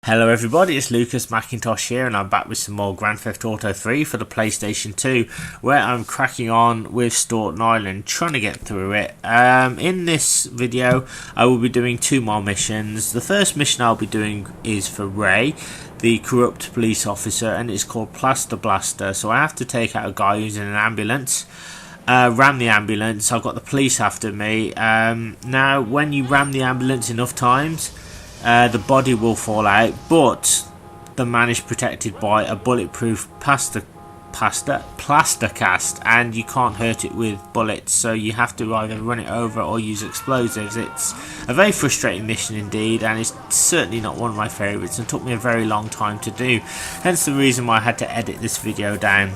Hello everybody, it's Lucas Mackintosh here and I'm back with some more Grand Theft Auto 3 for the PlayStation 2 where I'm cracking on with Staunton Island, trying to get through it. In this video I will be doing two more missions. The first mission I'll be doing is for Ray, the corrupt police officer, and it's called Plaster. So I have to take out a guy who's in an ambulance. Ram the ambulance. I've got the police after me. Now when you ram the ambulance enough times, the body will fall out, but the man is protected by a bulletproof plaster cast, and you can't hurt it with bullets, so you have to either run it over or use explosives. It's a very frustrating mission indeed, and it's certainly not one of my favourites and took me a very long time to do, hence the reason why I had to edit this video down.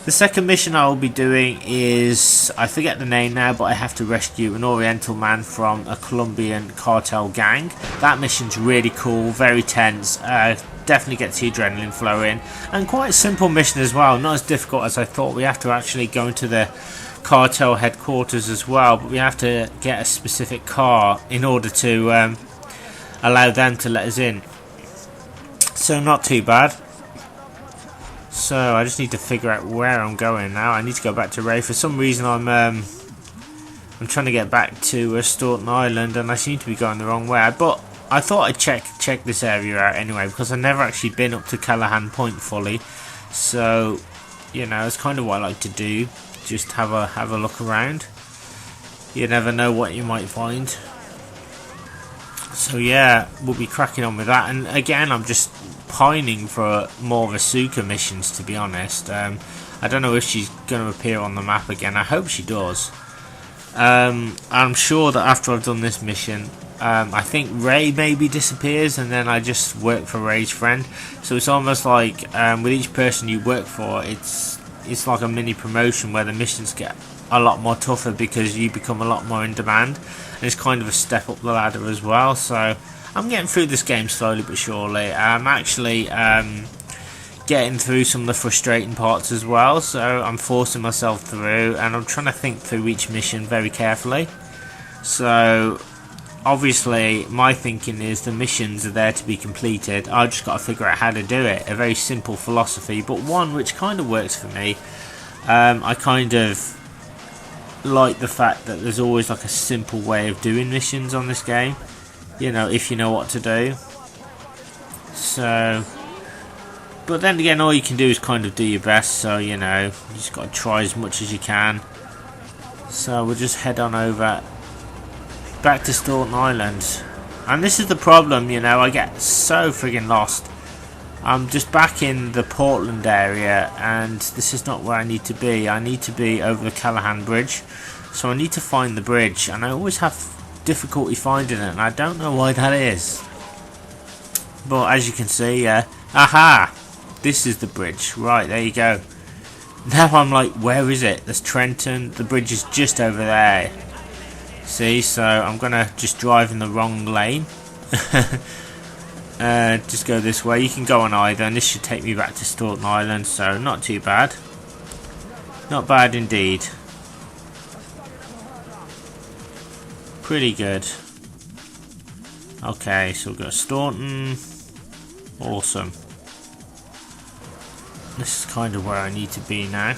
The second mission I will be doing is, I forget the name now, but I have to rescue an Oriental man from a Colombian cartel gang. That mission's really cool, very tense, definitely gets the adrenaline flowing, and quite a simple mission as well, not as difficult as I thought. We have to actually go into the cartel headquarters as well, but we have to get a specific car in order to allow them to let us in. So not too bad. So I just need to figure out where I'm going now. I need to go back to Ray. For some reason I'm trying to get back to Staunton Island and I seem to be going the wrong way. But I thought I'd check this area out anyway, because I've never actually been up to Callahan Point fully. So, you know, it's kind of what I like to do. Just have a look around. You never know what you might find. So yeah, we'll be cracking on with that. And again, I'm just pining for more of Asuka missions, to be honest. I don't know if she's going to appear on the map again. I hope she does. I'm sure that after I've done this mission, I think Ray maybe disappears and then I just work for Ray's friend. So it's almost like with each person you work for, it's like a mini promotion where the missions get a lot more tougher because you become a lot more in demand, and it's kind of a step up the ladder as well. So I'm getting through this game slowly but surely. I'm actually getting through some of the frustrating parts as well, so I'm forcing myself through and I'm trying to think through each mission very carefully. So obviously my thinking is the missions are there to be completed. I just got to figure out how to do it. A very simple philosophy, but one which kind of works for me. I kind of like the fact that there's always like a simple way of doing missions on this game, you know, if you know what to do. So, but then again, all you can do is kind of do your best, so you know, you just got to try as much as you can. So we'll just head on over back to Staunton Island. And this is the problem, you know, I get so friggin' lost. I'm just back in the Portland area and this is not where I need to be. I need to be over the Callahan Bridge. So I need to find the bridge, and I always have difficulty finding it, and I don't know why that is. But as you can see, aha! This is the bridge. Right, there you go. Now I'm like, where is it? There's Trenton. The bridge is just over there. See, so I'm gonna just drive in the wrong lane. Just go this way. You can go on either, and this should take me back to Staunton Island, so not too bad. Not bad indeed. Pretty good. Okay, so we've got Staunton. Awesome. This is kind of where I need to be now.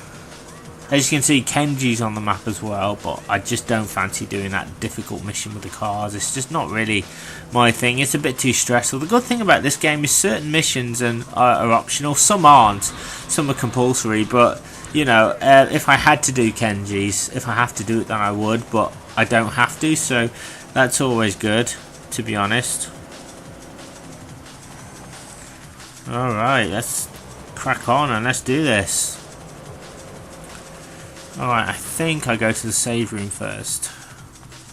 As you can see, Kenji's on the map as well, but I just don't fancy doing that difficult mission with the cars. It's just not really my thing. It's a bit too stressful. The good thing about this game is certain missions are optional. Some aren't. Some are compulsory, but you know, if I had to do Kenji's, if I have to do it, then I would, but I don't have to, so that's always good, to be honest. Alright, let's crack on and let's do this. Alright, I think I go to the save room first.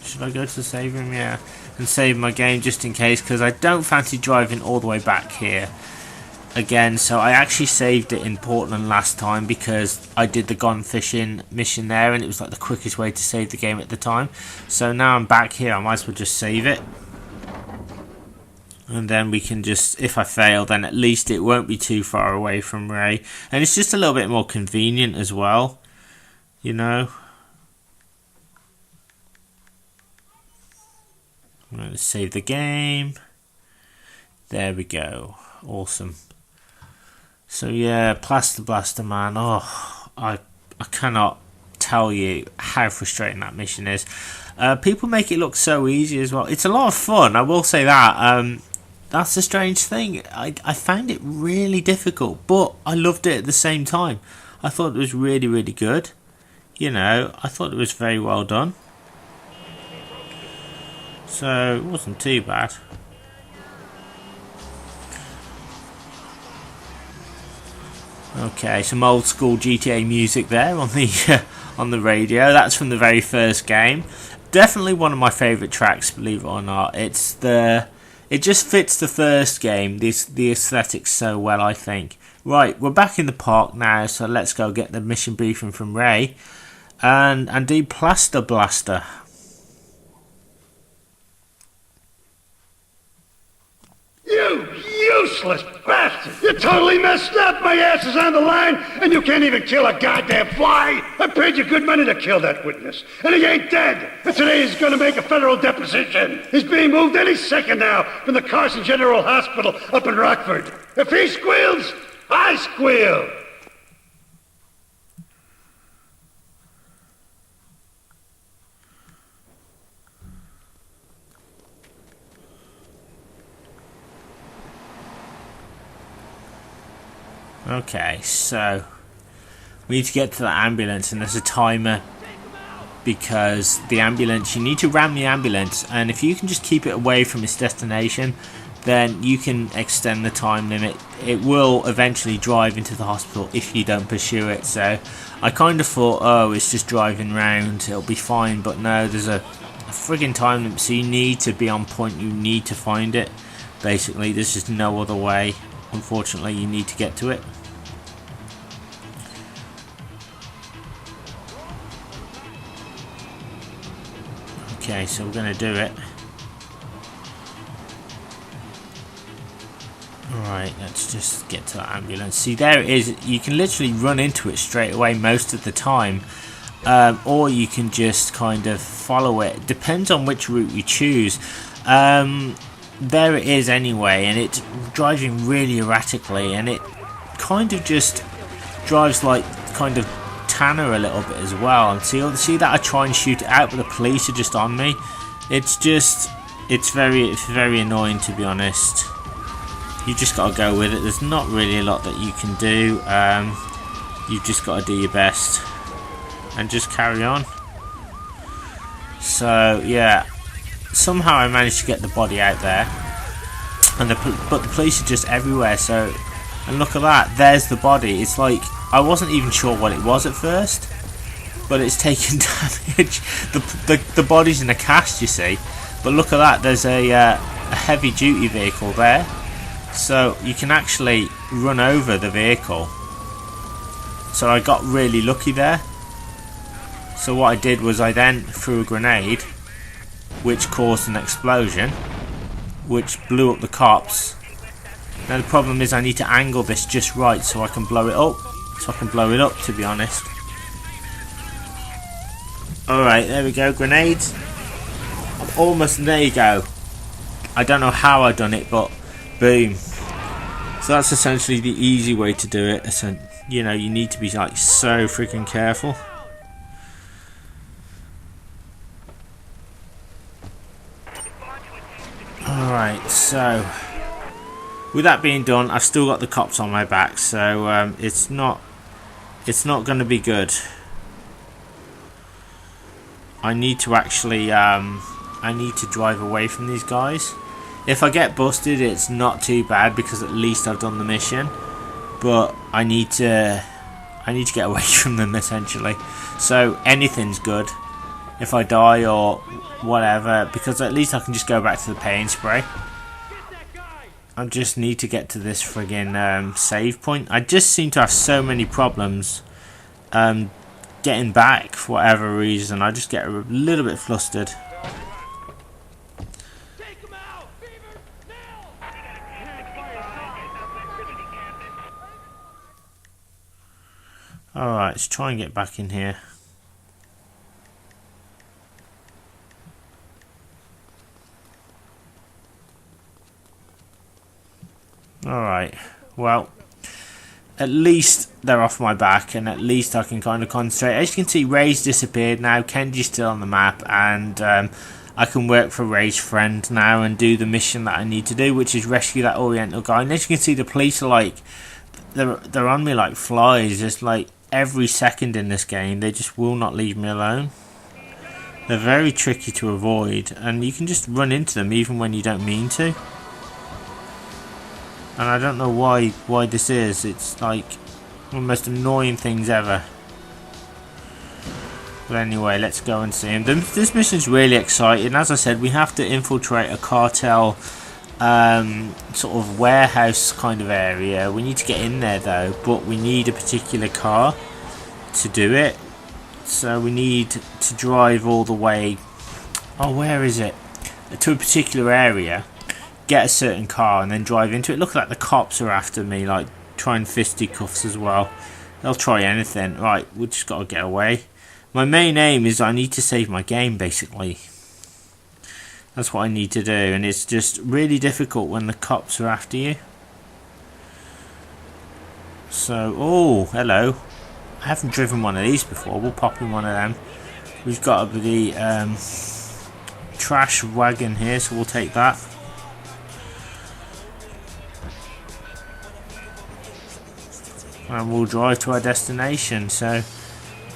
Should I go to the save room? Yeah. And save my game just in case, because I don't fancy driving all the way back here again. So I actually saved it in Portland last time because I did the gone fishing mission there and it was like the quickest way to save the game at the time. So now I'm back here, I might as well just save it. And then we can just, if I fail, then at least it won't be too far away from Ray. And it's just a little bit more convenient as well, you know. I'm going to save the game. There we go. Awesome. So yeah, Blaster, man. Oh, I cannot tell you how frustrating that mission is. People make it look so easy as well. It's a lot of fun, I will say that. That's the strange thing. I found it really difficult, but I loved it at the same time. I thought it was really, really good. You know, I thought it was very well done. So it wasn't too bad. Okay, some old school GTA music there on the on the radio. That's from the very first game. Definitely one of my favourite tracks, believe it or not. It just fits the first game, the aesthetics so well, I think. Right, we're back in the park now, so let's go get the mission briefing from Ray and do Blaster. You useless bastard! You totally messed up! My ass is on the line, and you can't even kill a goddamn fly! I paid you good money to kill that witness, and he ain't dead! And today he's gonna make a federal deposition! He's being moved any second now from the Carson General Hospital up in Rockford. If he squeals, I squeal! Okay, so we need to get to the ambulance, and there's a timer because the ambulance, you need to ram the ambulance, and if you can just keep it away from its destination, then you can extend the time limit. It will eventually drive into the hospital if you don't pursue it. So I kind of thought, oh, it's just driving round, it'll be fine, but no, there's a friggin' time limit, so you need to be on point, you need to find it. Basically, there's just no other way. Unfortunately, you need to get to it. Okay, so we're going to do it. Alright, let's just get to that ambulance. See, there it is. You can literally run into it straight away most of the time. Or you can just kind of follow it. Depends on which route you choose. There it is anyway, and it's driving really erratically, and it kind of just drives like kind of Tanner a little bit as well. And see that I try and shoot it out, but the police are just on me. It's very annoying, to be honest. You just got to go with it. There's not really a lot that you can do. You've just got to do your best and just carry on. So yeah. Somehow I managed to get the body out there, and but the police are just everywhere. So, and look at that, there's the body. It's like, I wasn't even sure what it was at first, but it's taken damage. The body's in a cast, you see, but look at that, there's a heavy duty vehicle there, so you can actually run over the vehicle. So I got really lucky there. So what I did was I then threw a grenade, which caused an explosion, which blew up the cops. Now the problem is I need to angle this just right so I can blow it up. To be honest. Alright, there we go, grenades. I'm almost, there you go. I don't know how I done it, but boom. So that's essentially the easy way to do it. So, you know, you need to be like so freaking careful. Alright, so with that being done, I've still got the cops on my back, so it's not going to be good. I need to actually I need to drive away from these guys. If I get busted, it's not too bad because at least I've done the mission, but I need to get away from them essentially. So anything's good if I die or whatever, because at least I can just go back to the paint spray. I just need to get to this friggin' save point. I just seem to have so many problems getting back for whatever reason. I just get a little bit flustered. Alright, let's try and get back in here. Alright, well, at least they're off my back, and at least I can kind of concentrate. As you can see, Ray's disappeared now, Kenji's still on the map, and I can work for Ray's friend now and do the mission that I need to do, which is rescue that Oriental guy. And as you can see, the police are like, they're on me like flies, just like every second in this game. They just will not leave me alone. They're very tricky to avoid, and you can just run into them even when you don't mean to. And I don't know why this is. It's like one of the most annoying things ever. But anyway, let's go and see him. This mission's really exciting. As I said, we have to infiltrate a cartel sort of warehouse kind of area. We need to get in there though, but we need a particular car to do it. So we need to drive all the way, oh where is it, to a particular area, get a certain car and then drive into it. Look like the cops are after me, like trying fisticuffs as well. They'll try anything. Right, we just got to get away. My main aim is I need to save my game, basically. That's what I need to do, and it's just really difficult when the cops are after you. So, oh, hello. I haven't driven one of these before. We'll pop in one of them. We've got the trash wagon here, so we'll take that. And we'll drive to our destination. So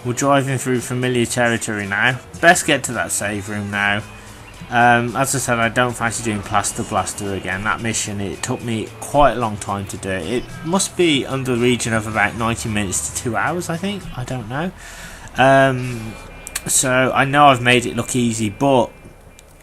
we're driving through familiar territory now. Best get to that save room now. As I said, I don't fancy doing Plaster again. That mission, it took me quite a long time to do it. It must be under the region of about 90 minutes to 2 hours, I think. I don't know. So I know I've made it look easy, but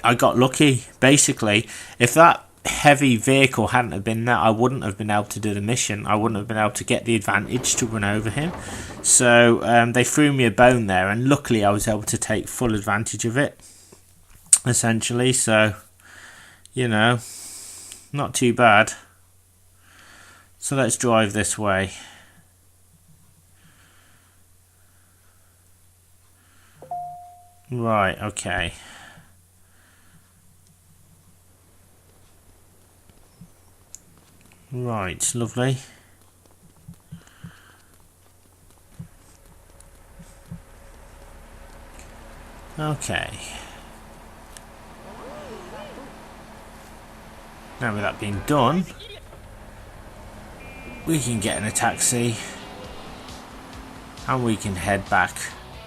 I got lucky. Basically, if that heavy vehicle hadn't have been there, I wouldn't have been able to do the mission. I wouldn't have been able to get the advantage to run over him. So they threw me a bone there, and luckily I was able to take full advantage of it, essentially. So, you know, not too bad. So let's drive this way. Right, okay. Right, lovely. Okay. Now with that being done, we can get in a taxi and we can head back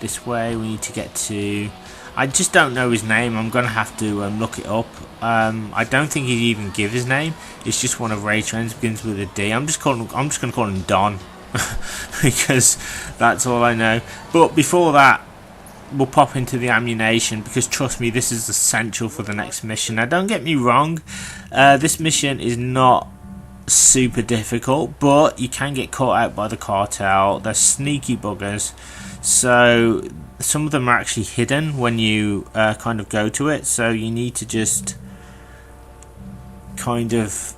this way. We need to get to, I just don't know his name. I'm gonna have to look it up. I don't think he'd even give his name. It's just one of Ray's friends, begins with a D. I'm just gonna call him Don because that's all I know. But before that, we'll pop into the ammunition, because trust me, this is essential for the next mission. Now don't get me wrong, this mission is not super difficult, but you can get caught out by the cartel. They're sneaky buggers, so some of them are actually hidden when you kind of go to it, so you need to just kind of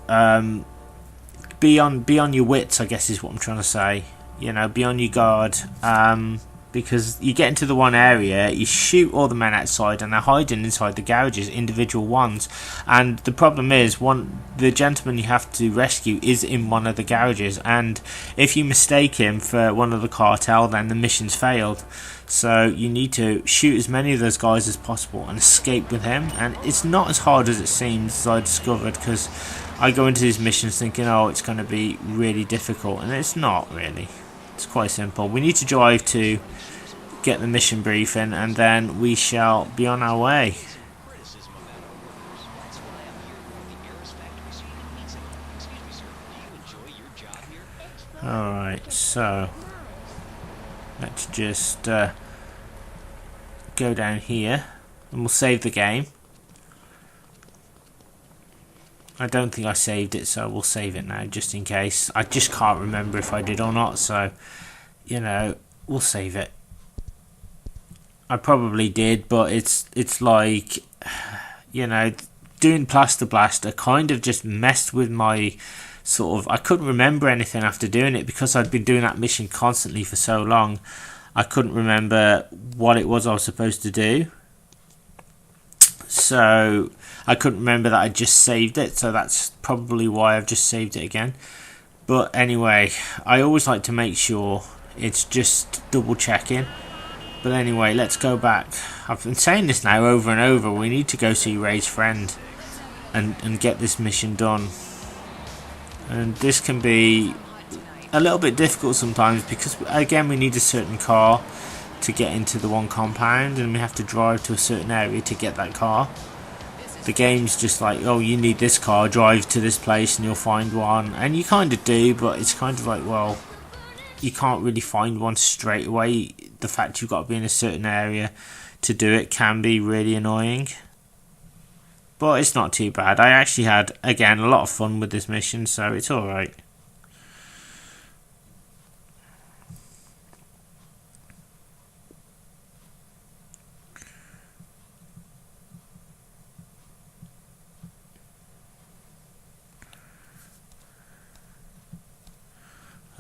be on your wits, I guess is what I'm trying to say. You know, be on your guard, because you get into the one area, you shoot all the men outside, and they're hiding inside the garages, individual ones. And the problem is, the gentleman you have to rescue is in one of the garages, and if you mistake him for one of the cartel, then the mission's failed. So you need to shoot as many of those guys as possible and escape with him. And it's not as hard as it seems, as I discovered, because I go into these missions thinking, oh, it's going to be really difficult, and it's not really. It's quite simple. We need to drive to get the mission briefing, and then we shall be on our way. Alright, so let's just go down here and we'll save the game. I don't think I saved it, so we'll save it now just in case. I just can't remember if I did or not, so you know, we'll save it. I probably did, but it's like, you know, doing Plaster kind of just messed with my sort of, I couldn't remember anything after doing it, because I'd been doing that mission constantly for so long. I couldn't remember what it was I was supposed to do. So I couldn't remember that I just saved it, so that's probably why I've just saved it again. But anyway, I always like to make sure it's just double checking. But anyway, let's go back. I've been saying this now over and over. We need to go see Ray's friend and get this mission done. And this can be a little bit difficult sometimes because, again, we need a certain car to get into the one compound, and we have to drive to a certain area to get that car. The game's just like, oh, you need this car, drive to this place and you'll find one. And you kind of do, but it's kind of like, well, you can't really find one straight away. The fact you've got to be in a certain area to do it can be really annoying. But it's not too bad. I actually had, again, a lot of fun with this mission, so it's alright.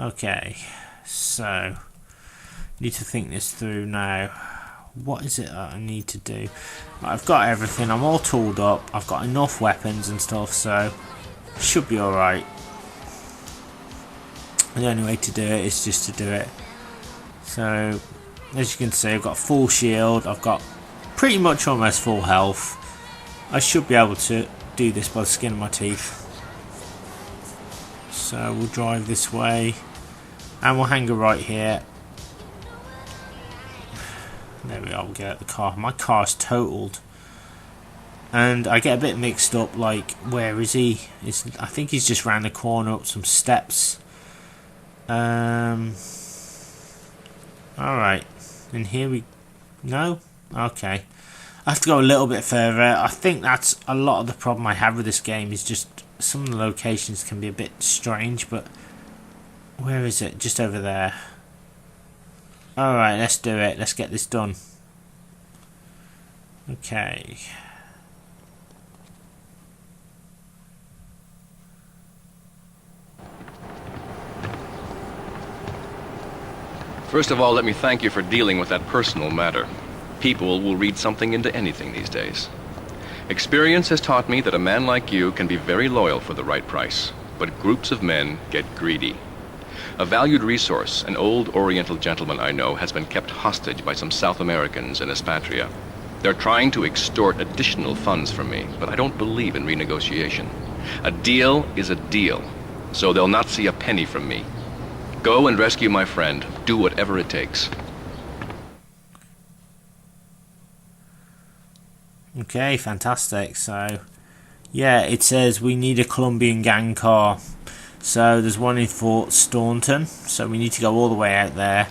Okay, so need to think this through now. What is it that I need to do? I've got everything, I'm all tooled up, I've got enough weapons and stuff, so should be alright. The only way to do it is just to do it. So as you can see, I've got full shield, I've got pretty much almost full health. I should be able to do this by the skin of my teeth. So we'll drive this way and we'll hang her right here. There we are, we'll get out the car. My car's totaled. And I get a bit mixed up, like, where is he? I think he's just round the corner up some steps. Alright. And here we... No? Okay. I have to go a little bit further. I think that's a lot of the problem I have with this game, is just some of the locations can be a bit strange, but where is it? Just over there. Alright, let's do it. Let's get this done. Okay. First of all, let me thank you for dealing with that personal matter. People will read something into anything these days. Experience has taught me that a man like you can be very loyal for the right price, but groups of men get greedy. A valued resource, an old Oriental gentleman I know, has been kept hostage by some South Americans in Espatria. They're trying to extort additional funds from me, but I don't believe in renegotiation. A deal is a deal, so they'll not see a penny from me. Go and rescue my friend. Do whatever it takes. Okay, fantastic. So, yeah, it says we need a Colombian gang car. So there's one in Fort Staunton, so we need to go all the way out there.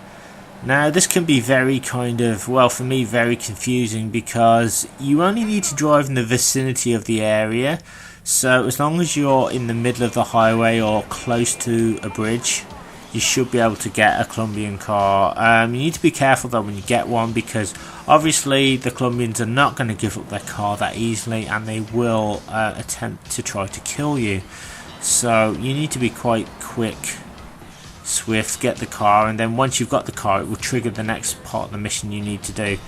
Now this can be very kind of, well, for me, very confusing, because you only need to drive in the vicinity of the area. So as long as you're in the middle of the highway or close to a bridge, you should be able to get a Colombian car. You need to be careful though when you get one, because obviously the Colombians are not going to give up their car that easily, and they will attempt to try to kill you. So you need to be quite quick, swift, get the car, and then once you've got the car, it will trigger the next part of the mission you need to do.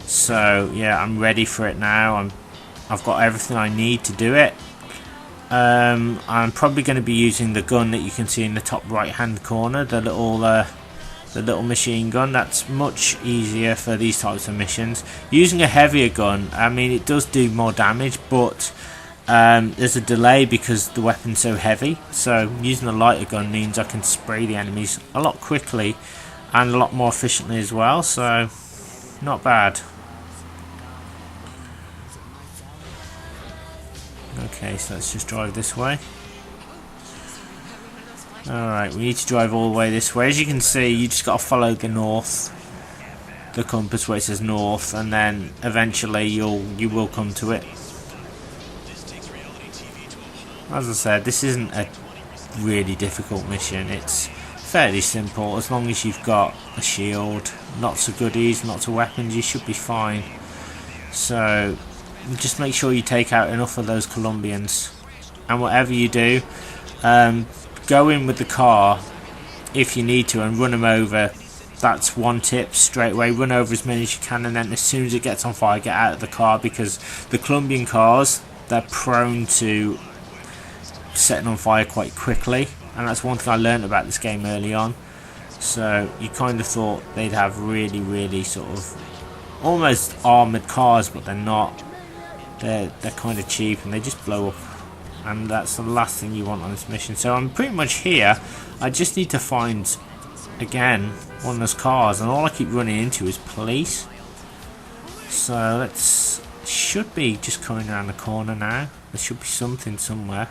So yeah, I'm ready for it now. I've got everything I need to do it. I'm probably going to be using the gun that you can see in the top right hand corner, the little machine gun. That's much easier for these types of missions. Using a heavier gun, I mean, it does do more damage, but there's a delay because the weapon's so heavy. So using a lighter gun means I can spray the enemies a lot quickly and a lot more efficiently as well, so not bad. Okay, so let's just drive this way. Alright, we need to drive all the way this way. As you can see, you just got to follow the north, the compass where it says north, and then eventually you will come to it. As I said, this isn't a really difficult mission. It's fairly simple. As long as you've got a shield, lots of goodies, lots of weapons, you should be fine. So just make sure you take out enough of those Colombians, and whatever you do, go in with the car if you need to and run them over That's one tip straight away. Run over as many as you can, and then as soon as it gets on fire, get out of the car, because the Colombian cars, they're prone to setting on fire quite quickly, and that's one thing I learned about this game early on. So you kind of thought they'd have really sort of almost armoured cars, but they're not. They're kind of cheap and they just blow up, and that's the last thing you want on this mission. So I'm pretty much here. I just need to find again one of those cars, and all I keep running into is police. So let's, should be just coming around the corner now. There should be something somewhere.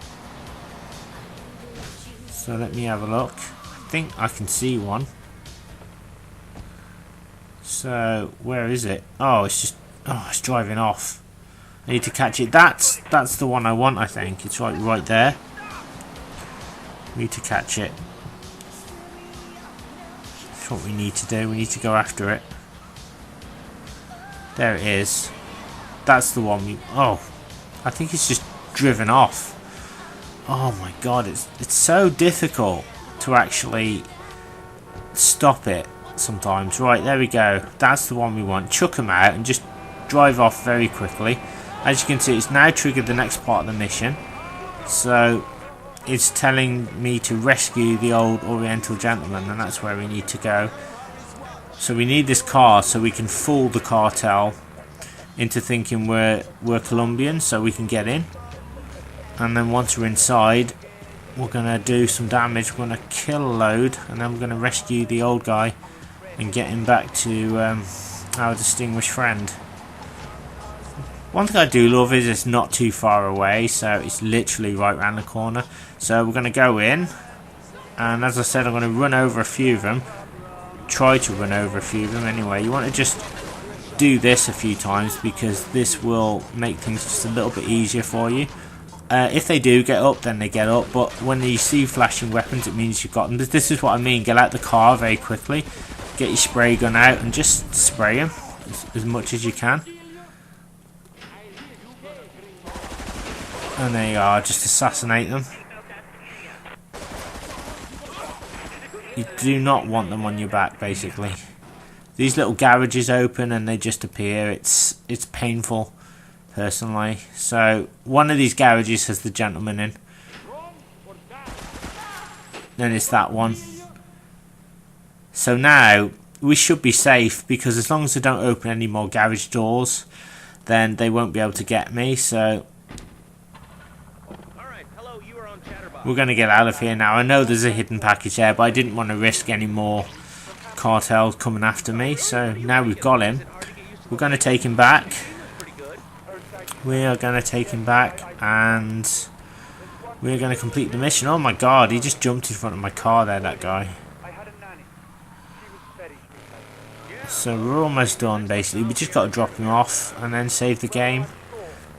So let me have a look. I think I can see one. So where is it? Oh, it's just, oh, it's driving off. I need to catch it. That's the one I want, I think. It's right there. Need to catch it. That's what we need to do. We need to go after it. There it is. That's the one we... Oh, I think it's just driven off. Oh my god, it's so difficult to actually stop it sometimes. Right, there we go. That's the one we want. Chuck them out and just drive off very quickly. As you can see, it's now triggered the next part of the mission. So it's telling me to rescue the old Oriental gentleman, and that's where we need to go. So we need this car so we can fool the cartel into thinking we're Colombian, so we can get in. And then once we're inside, we're going to do some damage. We're going to kill a load, and then we're going to rescue the old guy and get him back to our distinguished friend. One thing I do love is it's not too far away, so it's literally right around the corner. So we're going to go in, and as I said, I'm going to run over a few of them. Try to run over a few of them anyway. You want to just do this a few times, because this will make things just a little bit easier for you. If they do get up, then they get up, but when you see flashing weapons, it means you've got them. This is what I mean. Get out the car very quickly, get your spray gun out, and just spray them as much as you can. And there you are, just assassinate them. You do not want them on your back, basically. These little garages open and they just appear. It's painful, personally. So one of these garages has the gentleman in. Then it's that one. So now we should be safe, because as long as they don't open any more garage doors, then they won't be able to get me. So we're going to get out of here now. I know there's a hidden package there, but I didn't want to risk any more cartels coming after me. So now we've got him. We're going to take him back. We are going to take him back, and we're going to complete the mission. Oh my god, he just jumped in front of my car there, that guy. So we're almost done, basically. We just got to drop him off and then save the game.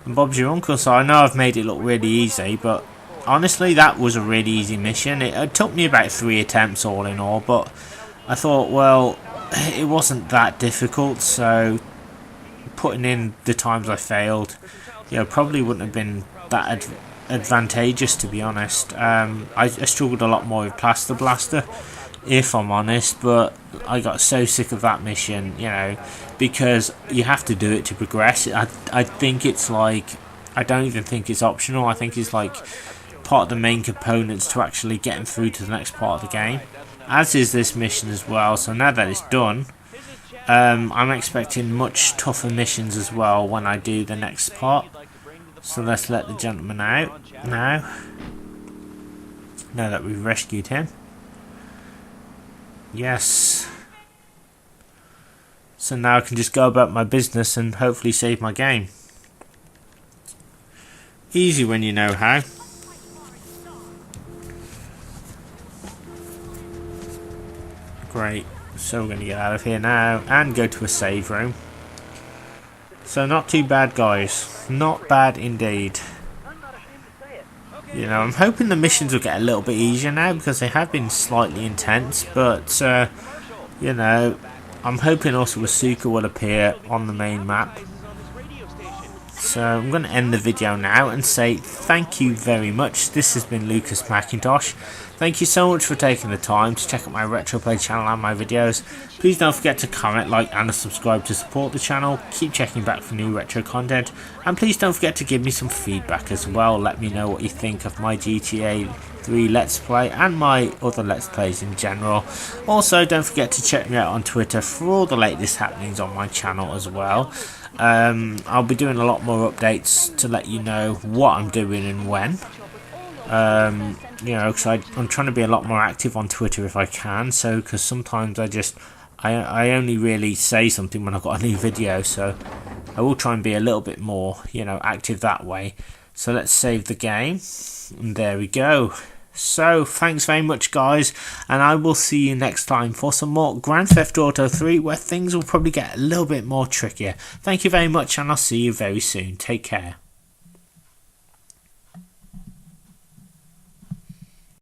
And Bob's your uncle, so I know I've made it look really easy, but honestly, that was a really easy mission. It took me about 3 attempts all in all, but I thought, well, it wasn't that difficult, so putting in the times I failed, you know, probably wouldn't have been that advantageous, to be honest. I struggled a lot more with Plaster, if I'm honest, but I got so sick of that mission, you know, because you have to do it to progress. I think it's like, I don't even think it's optional. I think it's like part of the main components to actually getting through to the next part of the game, as is this mission as well. So now that it's done, I'm expecting much tougher missions as well when I do the next part. So let's let the gentleman out now that we've rescued him. Yes. So now I can just go about my business and hopefully save my game. Easy when you know how. Great. So we're going to get out of here now and go to a save room. So not too bad, guys. Not bad indeed. You know, I'm hoping the missions will get a little bit easier now, because they have been slightly intense. But, you know, I'm hoping also Asuka will appear on the main map. So I'm going to end the video now and say thank you very much. This has been Lucas Mackintosh. Thank you so much for taking the time to check out my Retro Play channel and my videos. Please don't forget to comment, like and subscribe to support the channel. Keep checking back for new retro content, and please don't forget to give me some feedback as well. Let me know what you think of my GTA 3 Let's Play and my other Let's Plays in general. Also, don't forget to check me out on Twitter for all the latest happenings on my channel as well. I'll be doing a lot more updates to let you know what I'm doing and when. You know, because I'm trying to be a lot more active on Twitter if I can, so because sometimes I only really say something when I've got a new video, so I will try and be a little bit more, you know, active that way. So let's save the game, and there we go. So thanks very much guys, and I will see you next time for some more Grand Theft Auto 3, where things will probably get a little bit more trickier. Thank you very much, and I'll see you very soon. Take care.